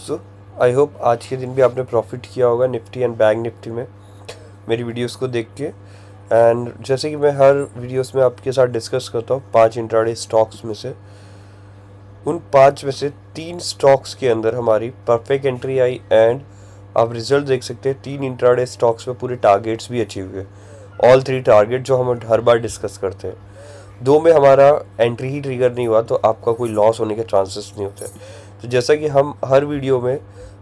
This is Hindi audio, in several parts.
सो आई होप आज के दिन भी आपने प्रॉफिट किया होगा निफ्टी एंड बैंक निफ्टी में मेरी वीडियोस को देख के। एंड जैसे कि मैं हर वीडियोस में आपके साथ डिस्कस करता हूँ 5 इंट्राडे स्टॉक्स में से, उन 5 में से 3 स्टॉक्स के अंदर हमारी परफेक्ट एंट्री आई एंड आप रिजल्ट देख सकते हैं 3 इंट्राडे स्टॉक्स में पूरे टारगेट्स भी अचीव हुए। ऑल 3 टारगेट जो हम हर बार डिस्कस करते हैं, 2 में हमारा एंट्री ही ट्रिगर नहीं हुआ तो आपका कोई लॉस होने के चांसेस नहीं होते। तो जैसा कि हम हर वीडियो में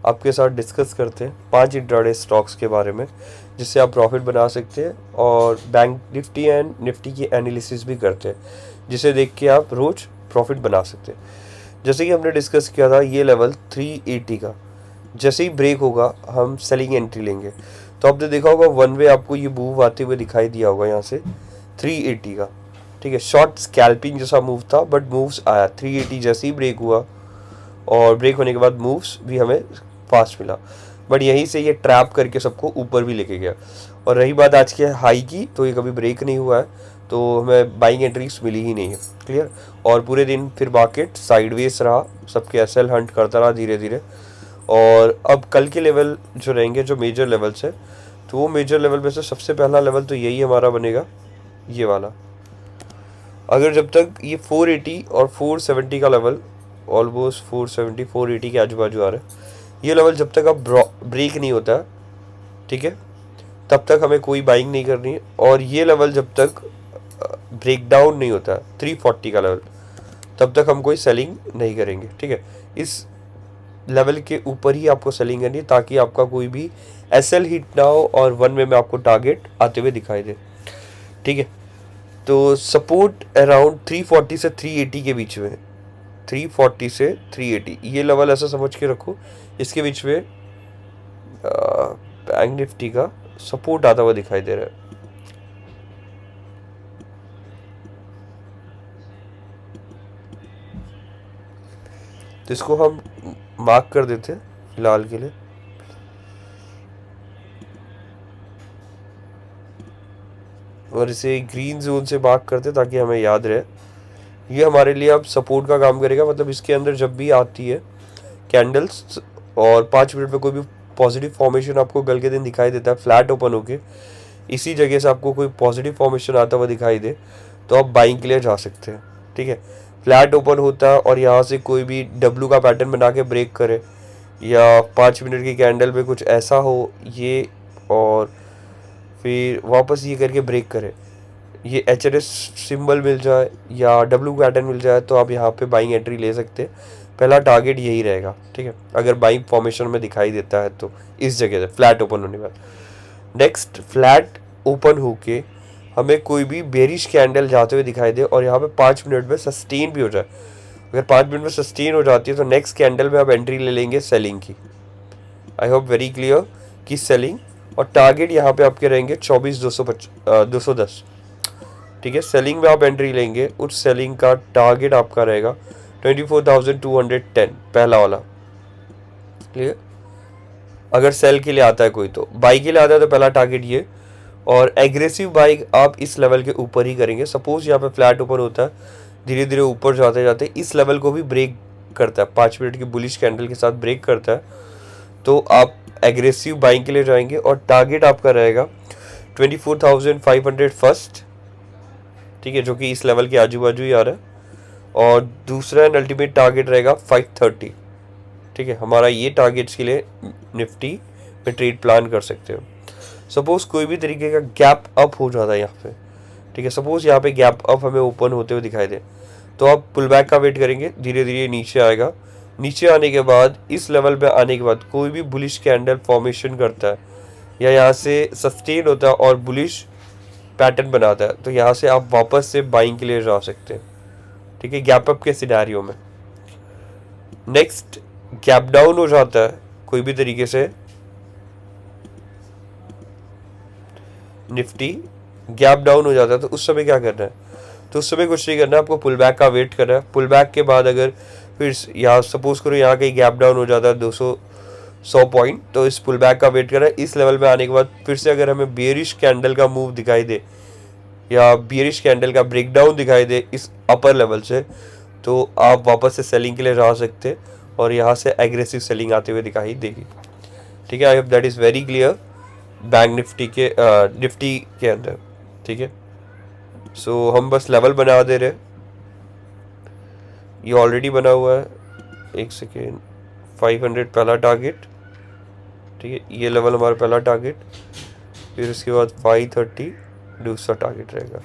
आपके साथ डिस्कस करते हैं 5 इंट्राडे स्टॉक्स के बारे में जिससे आप प्रॉफिट बना सकते हैं, और बैंक निफ्टी एंड निफ्टी की एनालिसिस भी करते हैं जिसे देख के आप रोज़ प्रॉफिट बना सकते हैं। जैसे कि हमने डिस्कस किया था, ये लेवल 380 का जैसे ही ब्रेक होगा हम सेलिंग एंट्री लेंगे। तो आपने देखा होगा वन वे आपको ये मूव आते हुए दिखाई दिया होगा यहाँ से 380 का, ठीक है। शॉर्ट स्कैल्पिंग जैसा मूव था बट मूव्स आया 380 जैसे ही ब्रेक हुआ, और ब्रेक होने के बाद मूव्स भी हमें फास्ट मिला, बट यहीं से ये ट्रैप करके सबको ऊपर भी लेके गया। और रही बात आज के हाई की, तो ये कभी ब्रेक नहीं हुआ है तो हमें बाइंग एंट्रीज मिली ही नहीं है, क्लियर। और पूरे दिन फिर मार्केट साइडवेज रहा, सबके एसएल हंट करता रहा धीरे धीरे। और अब कल के लेवल जो रहेंगे, जो मेजर लेवल्स है, तो वो मेजर लेवल में से सबसे पहला लेवल तो यही हमारा बनेगा, ये वाला। अगर जब तक ये 480 और 470 का लेवल, ऑलमोस्ट 470 480 के आजू बाजू आ रहा है, ये लेवल जब तक अब ब्रेक नहीं होता है, ठीक है, तब तक हमें कोई बाइंग नहीं करनी है। और ये लेवल जब तक ब्रेक डाउन नहीं होता है 340 का लेवल, तब तक हम कोई सेलिंग नहीं करेंगे, ठीक है। इस लेवल के ऊपर ही आपको सेलिंग करनी है ताकि आपका कोई भी एसएल हिट ना हो और वन वे में आपको टारगेट आते हुए दिखाई दे, ठीक है। तो सपोर्ट अराउंड 340 से 380 के बीच में, 340 से 380 ये लेवल ऐसा समझ के रखो। इसके बीच में बैंक निफ्टी का सपोर्ट आता हुआ दिखाई दे रहा है। तो इसको हम मार्क कर देते हैं फिलहाल के लिए। और इसे ग्रीन जोन से मार्क करते ताकि हमें याद रहे, ये हमारे लिए अब सपोर्ट का काम करेगा। मतलब इसके अंदर जब भी आती है कैंडल्स और 5 मिनट में कोई भी पॉजिटिव फॉर्मेशन आपको कल के दिन दिखाई देता है, फ्लैट ओपन होके इसी जगह से आपको कोई पॉजिटिव फॉर्मेशन आता हुआ दिखाई दे, तो आप बाइंग के लिए जा सकते हैं, ठीक है। फ्लैट ओपन होता है और यहाँ से कोई भी डब्लू का पैटर्न बना के ब्रेक करे, या 5 मिनट की कैंडल में कुछ ऐसा हो ये, और फिर वापस ये करके ब्रेक करे, ये एच सिंबल मिल जाए या डब्लू पैटर्न मिल जाए, तो आप यहाँ पे बाइंग एंट्री ले सकते हैं। पहला टारगेट यही रहेगा, ठीक है, अगर बाइंग फॉर्मेशन में दिखाई देता है तो इस जगह से फ्लैट ओपन होने के बाद। नेक्स्ट, फ्लैट ओपन होके हमें कोई भी बेरिश कैंडल जाते हुए दिखाई दे और यहाँ पे 5 मिनट में सस्टेन भी हो जाए। अगर 5 मिनट में सस्टेन हो जाती है तो नेक्स्ट कैंडल में आप एंट्री ले लेंगे सेलिंग की। आई होप वेरी क्लियर कि सेलिंग, और टारगेट यहाँ पे आपके रहेंगे 24,210, ठीक है। सेलिंग में आप एंट्री लेंगे, उस सेलिंग का टारगेट आपका रहेगा 24,210, पहला वाला, क्लियर। अगर सेल के लिए आता है कोई, तो बाई के लिए आता है तो पहला टारगेट ये, और एग्रेसिव बाई आप इस लेवल के ऊपर ही करेंगे। सपोज यहाँ पे फ्लैट ओपन होता है, धीरे धीरे ऊपर जाते जाते इस लेवल को भी ब्रेक करता है, 5 मिनट की बुलिश कैंडल के साथ ब्रेक करता है, तो आप एग्रेसिव बाइंग के लिए जाएंगे और टारगेट आपका रहेगा 24,500 फर्स्ट, ठीक है, जो कि इस लेवल के आजू बाजू ही आ रहा है। और दूसरा एंड अल्टीमेट टारगेट रहेगा 530, ठीक है। हमारा ये टारगेट्स के लिए निफ्टी में ट्रेड प्लान कर सकते हो। सपोज कोई भी तरीके का गैप अप हो जाता है यहाँ पे, ठीक है, सपोज यहाँ पे गैप अप हमें ओपन होते हुए दिखाई दे, तो आप पुल बैक का वेट करेंगे, धीरे धीरे नीचे आएगा। नीचे आने के बाद इस लेवल पे आने के बाद कोई भी बुलिश कैंडल फॉर्मेशन करता है या यहाँ से सस्टेन होता है और बुलिश पैटर्न बनाता है, तो यहाँ से आप वापस से बाइंग के लिए जा सकते हैं, ठीक है, गैप अप के सिनेरियो में। नेक्स्ट, गैप डाउन हो जाता है कोई भी तरीके से, निफ्टी गैप डाउन हो जाता है, तो उस समय क्या करना है? तो उस समय कुछ नहीं करना है, आपको पुल बैक का वेट करना है। पुल बैक के बाद अगर फिर यहाँ सपोज करो यहाँ कहीं गैप डाउन हो जाता है 200 पॉइंट, तो इस पुल बैक का वेट करना है। इस लेवल में आने के बाद फिर से अगर हमें बेयरिश कैंडल का मूव दिखाई दे या बेयरिश कैंडल का ब्रेकडाउन दिखाई दे इस अपर लेवल से, तो आप वापस से सेलिंग के लिए जा सकते हैं और यहाँ से एग्रेसिव सेलिंग आते हुए दिखाई देगी। ठीक है, I hope that is very clear bank Nifty के अंदर। ठीक है, सो हम बस लेवल बना दे रहे हैं, ये ऑलरेडी बना हुआ है। एक सेकेंड, 500 पहला टारगेट। ठीक है, ये लेवल हमारा पहला टारगेट, फिर उसके बाद 530 दूसरा टारगेट रहेगा।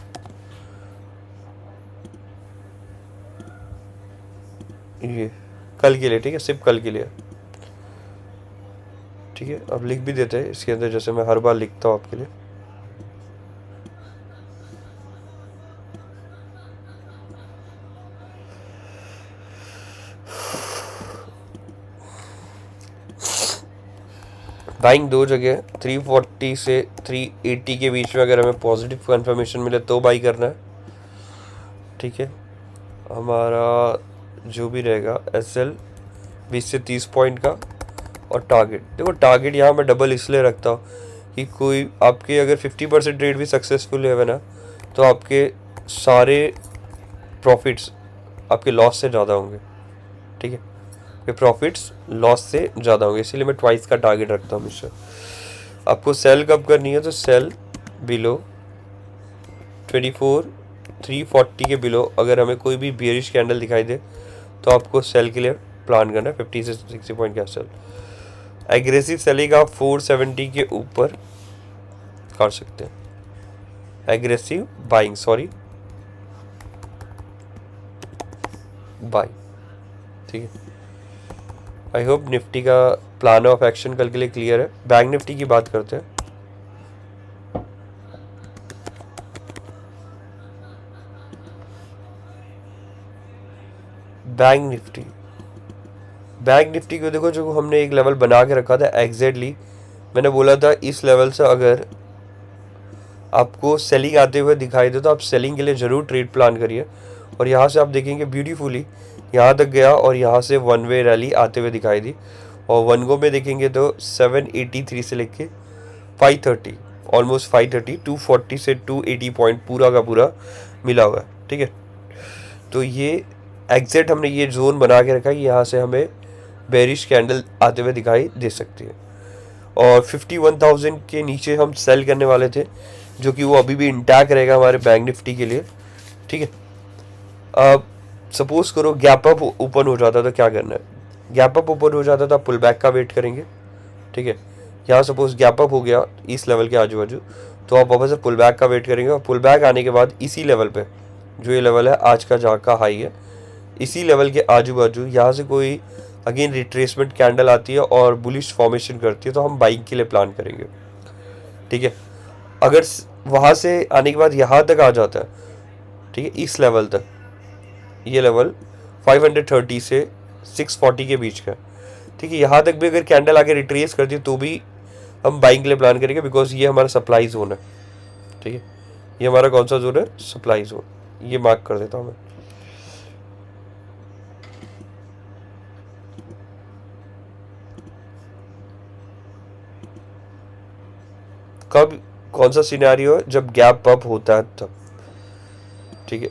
ये कल के लिए, ठीक है, सिर्फ कल के लिए। ठीक है, अब लिख भी देते हैं इसके अंदर, जैसे मैं हर बार लिखता हूँ आपके लिए। बाइंग दो जगह 340 से 380 के बीच में अगर हमें पॉजिटिव कंफर्मेशन मिले तो बाई करना है। ठीक है, हमारा जो भी रहेगा SL 20 से 30 पॉइंट का, और टारगेट, देखो टारगेट यहाँ मैं डबल इसलिए रखता हूँ कि कोई आपके अगर 50% ट्रेड भी सक्सेसफुल है ना, तो आपके सारे प्रॉफिट्स आपके लॉस से ज़्यादा होंगे। ठीक है, ये प्रॉफिट्स लॉस से ज़्यादा होंगे, इसीलिए मैं ट्वाइस का टारगेट रखता हूँ हमेशा। आपको सेल कब करनी है, तो सेल बिलो 24,340 के बिलो अगर हमें कोई भी बियरिश कैंडल दिखाई दे तो आपको सेल के लिए प्लान करना है 50 से 60 पॉइंट का सेल। एग्रेसिव सेलिंग आप 470 के ऊपर कर सकते हैं, एग्रेसिव बाइंग, सॉरी बाइंग। ठीक है, आई होप निफ्टी का प्लान ऑफ एक्शन कल के लिए क्लियर है। बैंक निफ्टी की बात करते हैं। बैंक निफ्टी को देखो, जो हमने एक लेवल बना के रखा था एग्जैक्टली, मैंने बोला था इस लेवल से अगर आपको सेलिंग आते हुए दिखाई दे तो आप सेलिंग के लिए ज़रूर ट्रेड प्लान करिए। और यहाँ से आप देखेंगे ब्यूटीफुली यहाँ तक गया और यहाँ से वन वे रैली आते हुए दिखाई दी, और वन गो में देखेंगे तो 783 से लेके 530, ऑलमोस्ट 530, 240 से 280 पॉइंट पूरा का पूरा मिला हुआ है। ठीक है, तो ये एग्जैक्ट हमने ये जोन बना के रखा है कि यहाँ से हमें बेरिश कैंडल आते हुए दिखाई दे सकती है। और 51,000 के नीचे हम सेल करने वाले थे, जो कि वो अभी भी इंटैक्ट रहेगा हमारे बैंक निफ्टी के लिए। ठीक है, अब सपोज करो गैप अप ओपन हो जाता तो क्या करना है, गैप अप ओपन हो जाता तो आप पुल बैक का वेट करेंगे। ठीक है, यहाँ सपोज गैप अप हो गया इस लेवल के आजू बाजू, तो आप वापस से पुल बैक का वेट करेंगे, और पुल बैक आने के बाद इसी लेवल पे, जो ये लेवल है आज का जहाँ का हाई है, इसी लेवल के आजू बाजू यहाँ से कोई अगेन रिट्रेसमेंट कैंडल आती है और बुलिश फॉर्मेशन करती है, तो हम बाइंग के लिए प्लान करेंगे। ठीक है, अगर वहाँ से आने के बाद यहाँ तक आ जाता है, ठीक है, इस लेवल तक, ये लेवल 530 से 640 के बीच का, ठीक है, यहाँ तक भी अगर कैंडल आके रिट्रेस करती है तो भी हम बाइंग के लिए प्लान करेंगे, बिकॉज ये हमारा सप्लाई जोन है। ठीक है, ये हमारा कौन सा जोन है, सप्लाई जोन, ये मार्क कर देता हूँ मैं। कब, कौन सा सिनेरियो है, जब गैप अप होता है तब। ठीक है,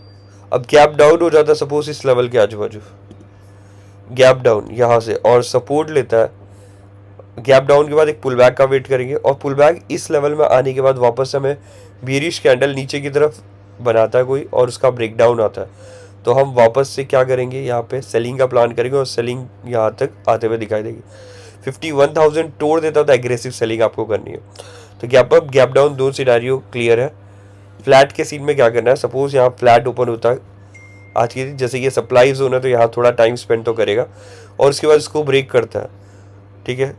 अब गैप डाउन हो जाता है सपोज इस लेवल के आजू बाजू, गैप डाउन यहाँ से और सपोर्ट लेता है, गैप डाउन के बाद एक पुल बैक का वेट करेंगे, और पुल बैक इस लेवल में आने के बाद वापस हमें बीरिश कैंडल नीचे की तरफ बनाता है कोई, और उसका ब्रेक डाउन आता है, तो हम वापस से क्या करेंगे, यहाँ पे सेलिंग का प्लान करेंगे, और सेलिंग यहाँ तक आते हुए दिखाई देगी। 51,000 तोड़ देता तो एग्रेसिव सेलिंग आपको करनी है। तो गैप अप गैप डाउन दो सिनेरियो क्लियर है। फ्लैट के सीन में क्या करना है, सपोज यहाँ फ्लैट ओपन होता है आज की, जैसे ये सप्लाई जोन है तो यहाँ थोड़ा टाइम स्पेंड तो करेगा, और उसके बाद इसको ब्रेक करता है। ठीक है,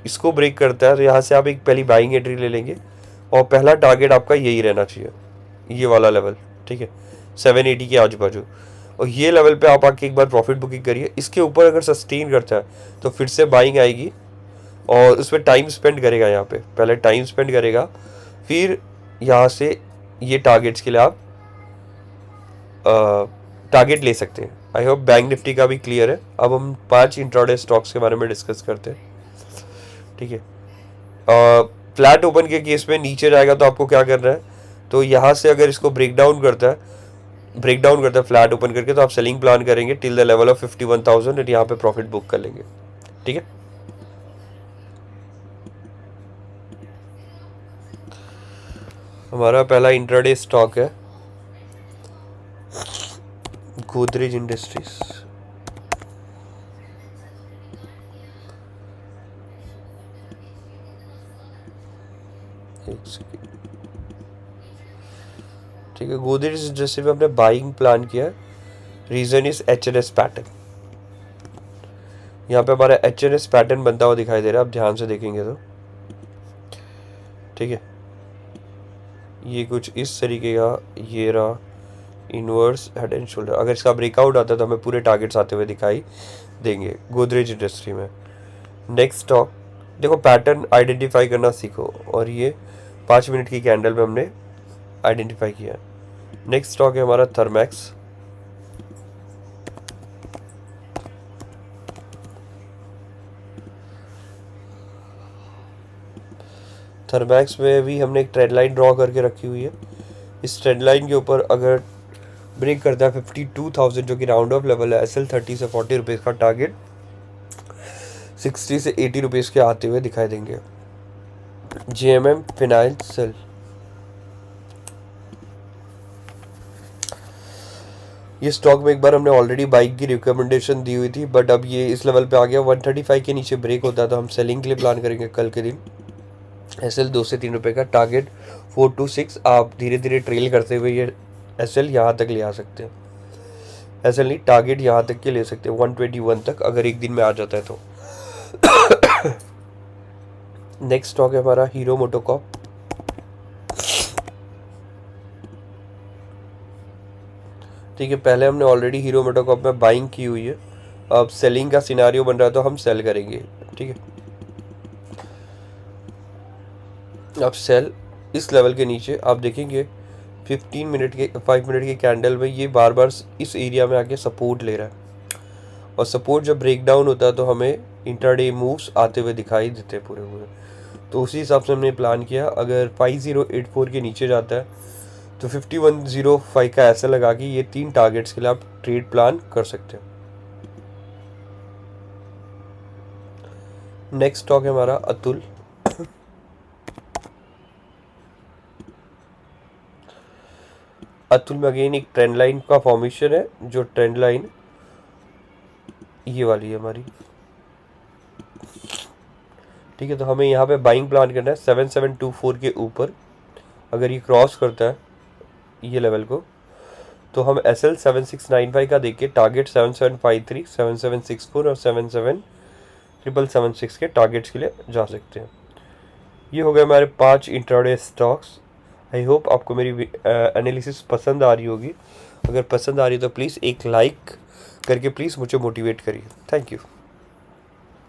इसको ब्रेक करता है तो यहाँ से आप एक पहली बाइंग एंट्री ले लेंगे, और पहला टारगेट आपका यही रहना चाहिए, ये वाला लेवल। ठीक है, 780 के आजू बाजू, और ये लेवल पे आप आके एक बार प्रॉफिट बुकिंग करिए। इसके ऊपर अगर सस्टेन करता है तो फिर से बाइंग आएगी, और उस पर टाइम स्पेंड करेगा, यहाँ पे पहले टाइम स्पेंड करेगा, फिर यहाँ से ये टारगेट्स के लिए आप टारगेट ले सकते हैं। आई होप बैंक निफ्टी का भी क्लियर है। अब हम 5 इंट्राडे स्टॉक्स के बारे में डिस्कस करते हैं। ठीक है, फ्लैट ओपन के केस में नीचे जाएगा तो आपको क्या करना है, तो यहाँ से अगर इसको ब्रेक डाउन करता है, ब्रेक डाउन करता है फ्लैट ओपन करके, तो आप सेलिंग प्लान करेंगे टिल द लेवल ऑफ 51,000 और यहाँ पे प्रॉफिट बुक कर लेंगे। ठीक है, हमारा पहला इंट्राडे स्टॉक है गोदरेज इंडस्ट्रीज। एक सेकेंड, ठीक है, गोदरेज इंडस्ट्री में हमने बाइंग प्लान किया। Reason is H N S pattern. यहाँ पे हमारा एच.एन.एस पैटर्न बनता हुआ दिखाई दे रहा है, आप ध्यान से देखेंगे तो। ठीक है, ये कुछ इस तरीके का ये रहा इनवर्स हेड एंड शोल्डर। अगर इसका ब्रेकआउट आता है तो हमें पूरे टारगेट्स आते हुए दिखाई देंगे गोदरेज इंडस्ट्री में। नेक्स्ट स्टॉक देखो, पैटर्न आइडेंटिफाई करना सीखो, और ये 5 मिनट की कैंडल में हमने आइडेंटिफाई किया। नेक्स्ट स्टॉक है हमारा थर्मैक्स। थर्मैक्स में भी हमने एक ट्रेंड लाइन ड्रॉ करके रखी हुई है। इस ट्रेंड लाइन के ऊपर अगर ब्रेक करता है 52,000 जो कि राउंड ऑफ लेवल है, SL 30 से 40 रुपीज़ का टारगेट 60 से 80 रुपीज़ के आते हुए दिखाई देंगे। JMM फाइनेंशियल, ये स्टॉक में एक बार हमने ऑलरेडी बाइक की रिकमेंडेशन दी हुई थी, बट अब ये इस लेवल पे आ गया। 135 के नीचे ब्रेक होता है तो हम सेलिंग के लिए प्लान करेंगे कल के दिन। SL 2 से 3 रुपये का, टारगेट 4 to 6। आप धीरे धीरे ट्रेल करते हुए ये SL यहाँ तक ले आ सकते हैं। SL नहीं, टारगेट यहाँ तक के ले सकते हैं 121 तक, अगर एक दिन में आ जाता है तो। नेक्स्ट स्टॉक है हमारा हीरो मोटोकॉर्प। ठीक है, पहले हमने ऑलरेडी हीरो मोटोकॉर्प में बाइंग की हुई है, अब सेलिंग का सिनारियो बन रहा है तो हम सेल करेंगे। ठीक है, अब सेल इस लेवल के नीचे आप देखेंगे 5 मिनट की कैंडल में ये बार बार इस एरिया में आके सपोर्ट ले रहा है, और सपोर्ट जब ब्रेक डाउन होता है तो हमें इंट्राडे मूव्स आते हुए दिखाई देते हैं पूरे। तो उसी हिसाब से हमने प्लान किया, अगर 5084 के नीचे जाता है तो 5105 का ऐसा लगा कि ये 3 टारगेट्स के लिए आप ट्रेड प्लान कर सकते हैं। नेक्स्ट स्टॉक है हमारा अतुल। अतुल में अगेन एक ट्रेंड लाइन का फॉर्मेशन है, जो ट्रेंड लाइन ये वाली है हमारी। ठीक है, तो हमें यहाँ पे बाइंग प्लान करना है 7724 के ऊपर। अगर ये क्रॉस करता है ये लेवल को तो हम SL 7695 का देख के टारगेट 7753, 7764 और 7776 के टारगेट्स के लिए जा सकते हैं। ये हो गए हमारे 5 इंट्राडे स्टॉक्स। आई होप आपको मेरी एनालिसिस पसंद आ रही होगी। अगर पसंद आ रही है तो प्लीज़ एक लाइक करके प्लीज़ मुझे मोटिवेट करिए। Thank you.